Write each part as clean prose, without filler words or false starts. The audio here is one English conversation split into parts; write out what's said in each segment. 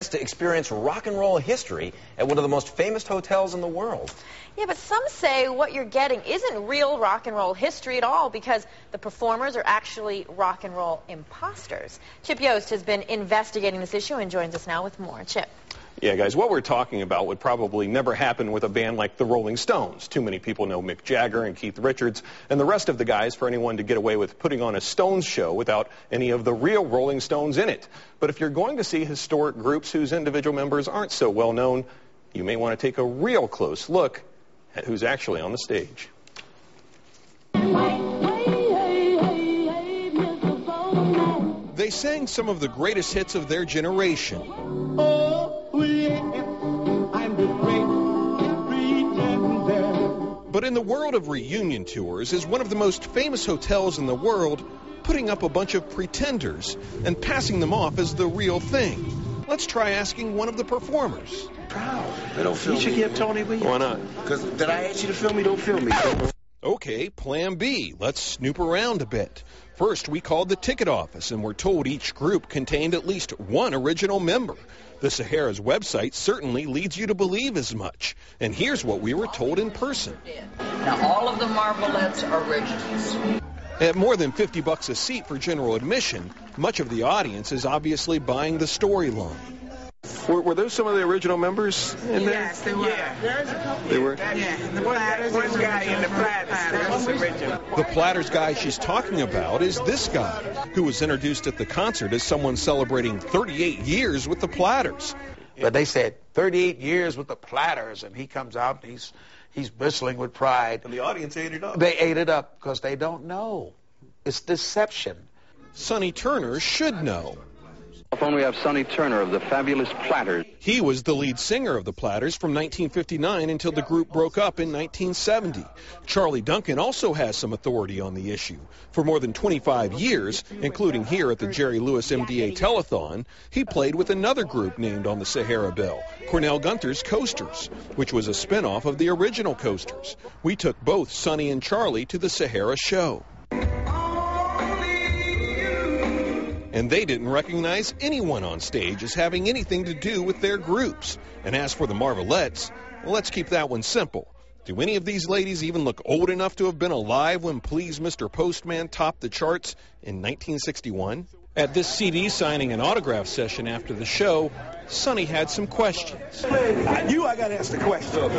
chance to experience rock and roll history at one of the most famous hotels in the world. Yeah, but some say what you're getting isn't real rock and roll history at all because the performers are actually rock and roll imposters. Chip Yost has been investigating this issue and joins us now with more. Chip. Yeah, guys, what we're talking about would probably never happen with a band like the Rolling Stones. Too many people know Mick Jagger and Keith Richards and the rest of the guys for anyone to get away with putting on a Stones show without any of the real Rolling Stones in it. But if you're going to see historic groups whose individual members aren't so well known, you may want to take a real close look at who's actually on the stage. They sang some of the greatest hits of their generation. But in the world of reunion tours is one of the most famous hotels in the world putting up a bunch of pretenders and passing them off as the real thing. Let's try asking one of the performers. They don't film me. You should give Tony Williams. Why not? Because did I ask you to film me? Don't film me. Okay, plan B. Let's snoop around a bit. First, we called the ticket office and were told each group contained at least one original member. The Sahara's website certainly leads you to believe as much. And here's what we were told in person. Now, all of the Marvelettes are originals. At more than $50 a seat for general admission, much of the audience is obviously buying the storyline. Were those some of the original members in there? Yes, they were. Yeah. There's a couple. They were? Yeah, the Platters. One guy in the Platters. That's the original. The Platters guy she's talking about is this guy, who was introduced at the concert as someone celebrating 38 years with the Platters. But they said 38 years with the Platters, and he comes out and he's bristling with pride. And the audience ate it up. They ate it up because they don't know. It's deception. Sonny Turner should know. On the phone we have Sonny Turner of the Fabulous Platters. He was the lead singer of the Platters from 1959 until the group broke up in 1970. Charlie Duncan also has some authority on the issue. For more than 25 years, including here at the Jerry Lewis MDA Telethon, he played with another group named on the Sahara bill, Cornell Gunther's Coasters, which was a spinoff of the original Coasters. We took both Sonny and Charlie to the Sahara show. And they didn't recognize anyone on stage as having anything to do with their groups. And as for the Marvelettes, well, let's keep that one simple. Do any of these ladies even look old enough to have been alive when Please Mr. Postman topped the charts in 1961? At this CD signing and autograph session after the show, Sonny had some questions. I got to ask the question.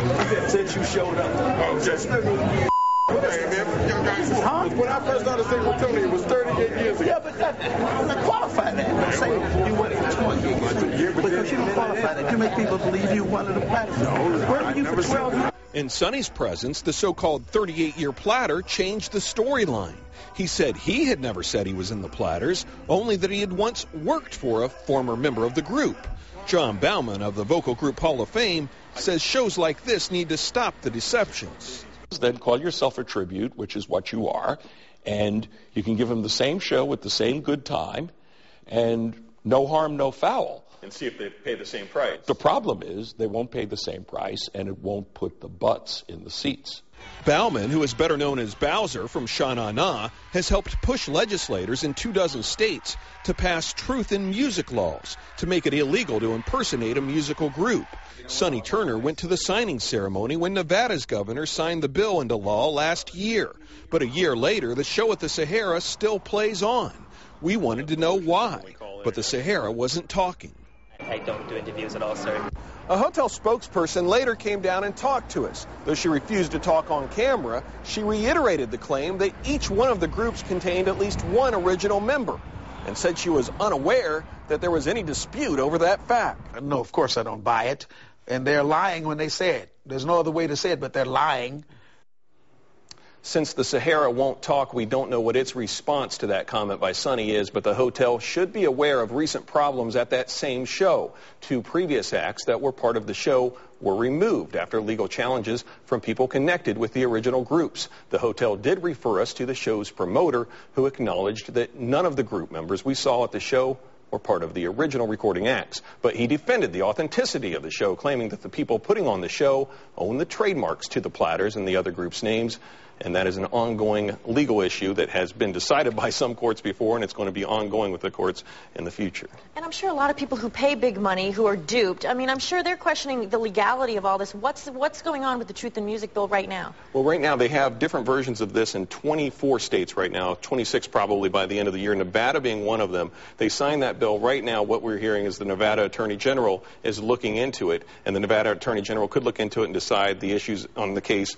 Since you showed up. When I first started singing with Tony, it was 38 years ago. Yeah, but I'm not qualified that. I'm saying you went for 20 years. Because you don't qualify that. You make people believe you one of the Platters. No, where were you for 12 years? In Sonny's presence, the so-called 38-year Platter changed the storyline. He said he had never said he was in the Platters, only that he had once worked for a former member of the group. John Bauman of the Vocal Group Hall of Fame says shows like this need to stop the deceptions. Then call yourself a tribute, which is what you are, and you can give them the same show with the same good time, and no harm, no foul. And see if they pay the same price. The problem is they won't pay the same price, and it won't put the butts in the seats. Bauman, who is better known as Bowser from Sha Na Na, has helped push legislators in 24 states to pass truth in music laws to make it illegal to impersonate a musical group. Sonny Turner went to the signing ceremony when Nevada's governor signed the bill into law last year. But a year later, the show at the Sahara still plays on. We wanted to know why, but the Sahara wasn't talking. I don't do interviews at all, sir. A hotel spokesperson later came down and talked to us. Though she refused to talk on camera, she reiterated the claim that each one of the groups contained at least one original member and said she was unaware that there was any dispute over that fact. No, of course I don't buy it. And they're lying when they say it. There's no other way to say it, but they're lying. Since the Sahara won't talk, we don't know what its response to that comment by Sonny is, but the hotel should be aware of recent problems at that same show. 2 previous acts that were part of the show were removed after legal challenges from people connected with the original groups. The hotel did refer us to the show's promoter, who acknowledged that none of the group members we saw at the show were part of the original recording acts. But he defended the authenticity of the show, claiming that the people putting on the show own the trademarks to the Platters and the other groups' names, And that is an ongoing legal issue that has been decided by some courts before, and it's going to be ongoing with the courts in the future. And I'm sure a lot of people who pay big money, who are duped, I mean, I'm sure they're questioning the legality of all this. What's going on with the Truth in Music bill right now? Well, right now they have different versions of this in 24 states right now, 26 probably by the end of the year, Nevada being one of them. They signed that bill. Right now what we're hearing is the Nevada Attorney General is looking into it, and the Nevada Attorney General could look into it and decide the issues on the case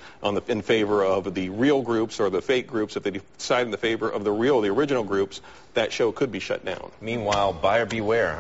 in favor of the real groups or the fake groups. If they decide in the favor of the original groups, that show could be shut down. Meanwhile, buyer beware, huh?